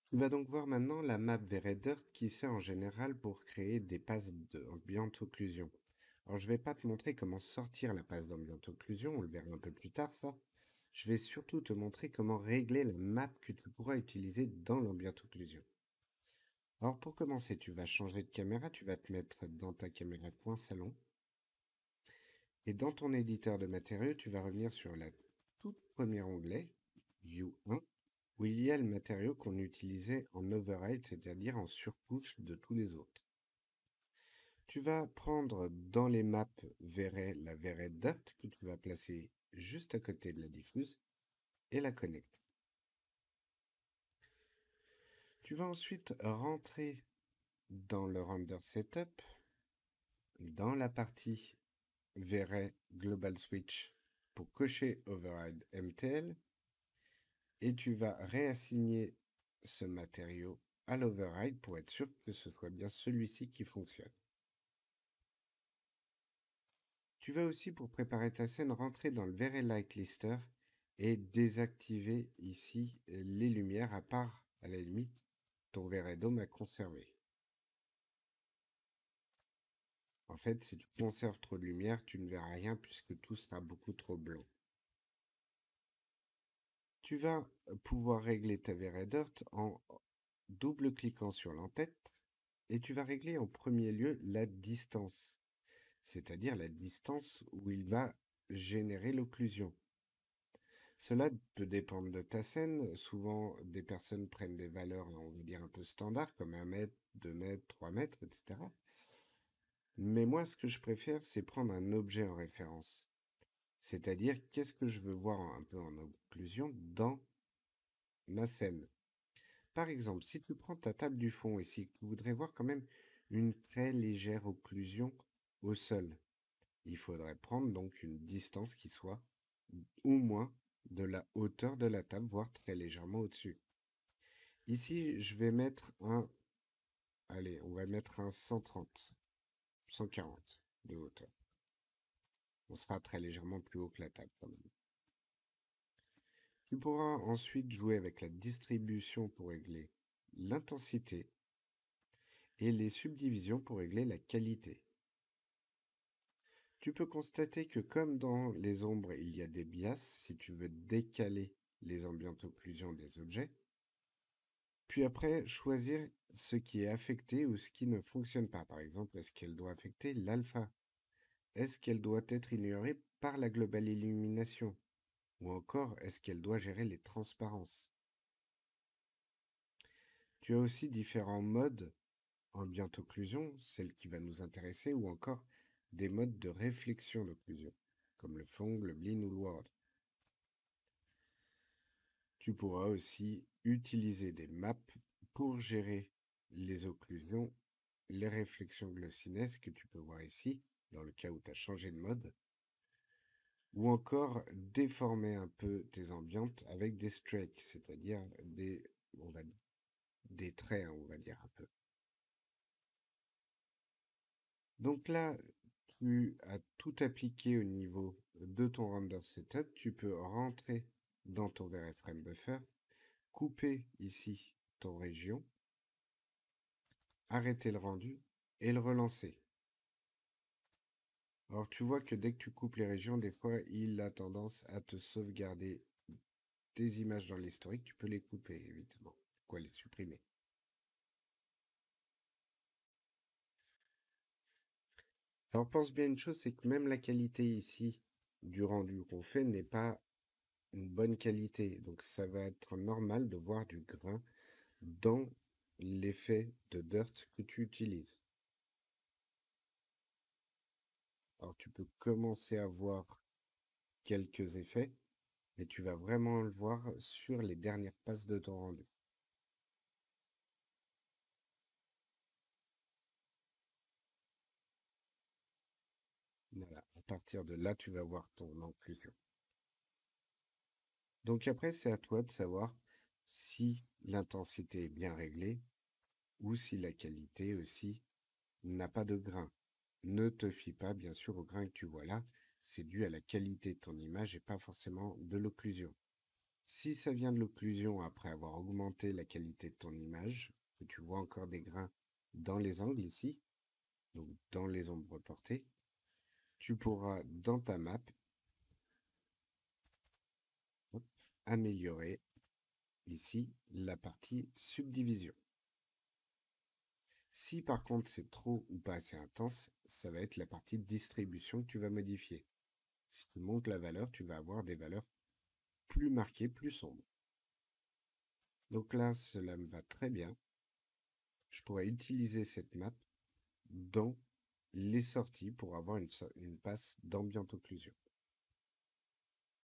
Tu vas donc voir maintenant la map VREDIRT qui sert en général pour créer des passes d'ambient occlusion. Alors je vais pas te montrer comment sortir la passe d'ambient occlusion, on le verra un peu plus tard ça. Je vais surtout te montrer comment régler la map que tu pourras utiliser dans l'ambient occlusion. Alors pour commencer, tu vas changer de caméra, tu vas te mettre dans ta caméra coin salon. Et dans ton éditeur de matériaux, tu vas revenir sur la toute premier onglet, View 1, où il y a le matériau qu'on utilisait en override, c'est-à-dire en surcouche de tous les autres. Tu vas prendre dans les maps la Veray Dot que tu vas placer juste à côté de la diffuse et la connecter. Tu vas ensuite rentrer dans le render setup, dans la partie Veray Global Switch pour cocher Override MTL et tu vas réassigner ce matériau à l'override pour être sûr que ce soit bien celui-ci qui fonctionne. Tu vas aussi, pour préparer ta scène, rentrer dans le Very Light Lister et désactiver ici les lumières, à part, à la limite, ton Very Dome à conserver. En fait, si tu conserves trop de lumière, tu ne verras rien puisque tout sera beaucoup trop blanc. Tu vas pouvoir régler ta Very Dirt en double-cliquant sur l'entête et tu vas régler en premier lieu la distance, c'est-à-dire la distance où il va générer l'occlusion. Cela peut dépendre de ta scène. Souvent, des personnes prennent des valeurs, on va dire, un peu standards, comme 1 mètre, 2 mètres, 3 mètres, etc. Mais moi, ce que je préfère, c'est prendre un objet en référence. C'est-à-dire, qu'est-ce que je veux voir un peu en occlusion dans ma scène. Par exemple, si tu prends ta table du fond ici, tu voudrais voir quand même une très légère occlusion au sol. Il faudrait prendre donc une distance qui soit au moins de la hauteur de la table, voire très légèrement au-dessus. Ici, je vais mettre un, allez, on va mettre un 130, 140 de hauteur. On sera très légèrement plus haut que la table quand même. Tu pourras ensuite jouer avec la distribution pour régler l'intensité et les subdivisions pour régler la qualité. Tu peux constater que comme dans les ombres, il y a des bias si tu veux décaler les ambiantes occlusions des objets. Puis après, choisir ce qui est affecté ou ce qui ne fonctionne pas. Par exemple, est-ce qu'elle doit affecter l'alpha? Est-ce qu'elle doit être ignorée par la global illumination? Ou encore, est-ce qu'elle doit gérer les transparences? Tu as aussi différents modes ambient occlusion, celle qui va nous intéresser, ou encore des modes de réflexion d'occlusion, comme le fong, le blin ou le ward. Tu pourras aussi utiliser des maps pour gérer les occlusions, les réflexions glossines que tu peux voir ici, dans le cas où tu as changé de mode, ou encore déformer un peu tes ambiantes avec des strokes, c'est-à-dire des traits, hein, on va dire un peu. Donc là, tu as tout appliqué au niveau de ton render setup. Tu peux rentrer dans ton VRFrame Buffer, couper ici ton région, arrêter le rendu et le relancer. Alors tu vois que dès que tu coupes les régions, des fois il a tendance à te sauvegarder des images dans l'historique. Tu peux les couper évidemment, quoi les supprimer. Alors pense bien une chose, c'est que même la qualité ici du rendu qu'on fait n'est pas une bonne qualité. Donc ça va être normal de voir du grain dans l'effet de dirt que tu utilises. Alors tu peux commencer à voir quelques effets, mais tu vas vraiment le voir sur les dernières passes de ton rendu. Voilà, à partir de là, tu vas voir ton occlusion. Donc après, c'est à toi de savoir si l'intensité est bien réglée ou si la qualité aussi n'a pas de grain. Ne te fie pas, bien sûr, au grain que tu vois là. C'est dû à la qualité de ton image et pas forcément de l'occlusion. Si ça vient de l'occlusion après avoir augmenté la qualité de ton image, que tu vois encore des grains dans les angles ici, donc dans les ombres portées, tu pourras dans ta map hop, améliorer ici la partie subdivision. Si par contre c'est trop ou pas assez intense, ça va être la partie distribution que tu vas modifier. Si tu montes la valeur, tu vas avoir des valeurs plus marquées, plus sombres. Donc là, cela me va très bien. Je pourrais utiliser cette map dans les sorties pour avoir une passe d'ambient occlusion.